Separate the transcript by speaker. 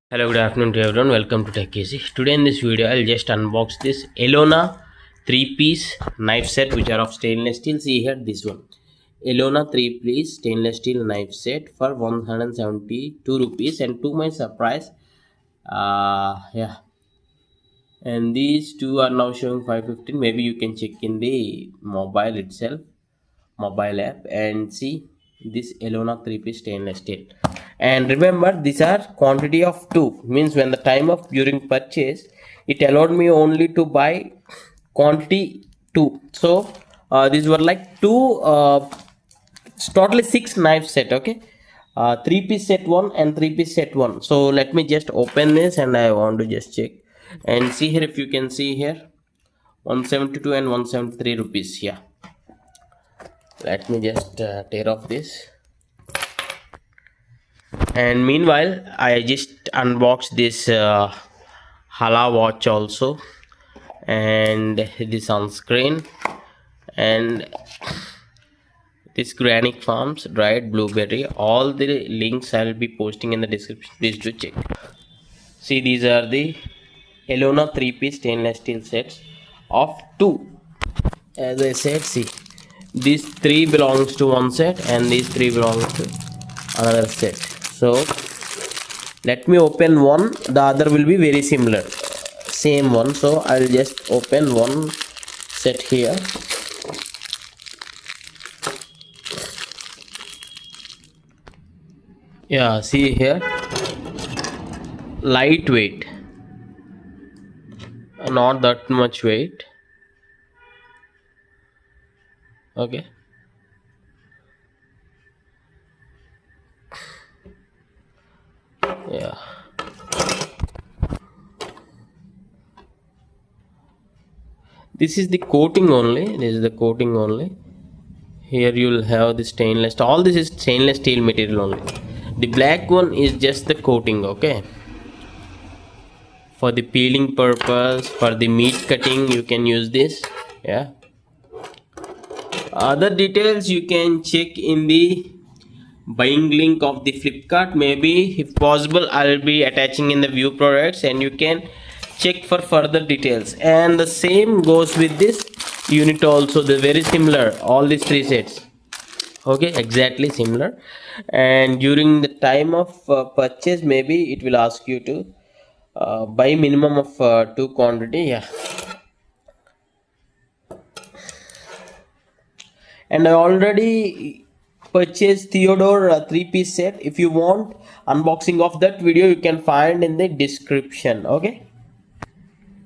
Speaker 1: Hello, good afternoon to everyone. Welcome to Tech Easy. Today in this video, I'll just unbox this YELONA 3-piece knife set, which are of stainless steel. See here, this one. YELONA 3-piece stainless steel knife set for 172 rupees. And to my surprise, yeah. And these two are now showing 515. Maybe you can check in the mobile itself, mobile app, and see this YELONA 3-piece stainless steel. And remember, these are quantity of 2, means when the time of during purchase, it allowed me only to buy quantity 2. So these were like two, it's totally 6 knife set. Okay, 3-piece set 1 and 3-piece set 1. So let me just open this and I want to just check and see here. If you can see here, 172 and 173 rupees. Yeah, let me just tear off this. And meanwhile, I just unboxed this Hala watch also, and the sunscreen, and this Granic Farms dried blueberry. All the links I'll be posting in the description. Please do check. See, these are the YELONA 3-piece stainless steel sets of 2. As I said, see, these 3 belongs to one set and these 3 belongs to another set. So let me open one. The other will be very similar, same one. So I'll just open one set here. Yeah, see here, lightweight, not that much weight. Okay, yeah, this is the coating only. This is the coating only. Here you'll have the stainless. All this is stainless steel material only. The black one is just the coating. Okay, for the peeling purpose, for the meat cutting, you can use this. Yeah, other details you can check in the buying link of the Flipkart. Maybe if possible, I'll be attaching in the view products, and you can check for further details. And the same goes with this unit also. They're very similar, all these 3 sets. Okay, exactly similar. And during the time of purchase, maybe it will ask you to buy minimum of 2 quantity. Yeah, and I already purchased Theodore 3-piece set. If you want unboxing of that video, you can find in the description. Okay.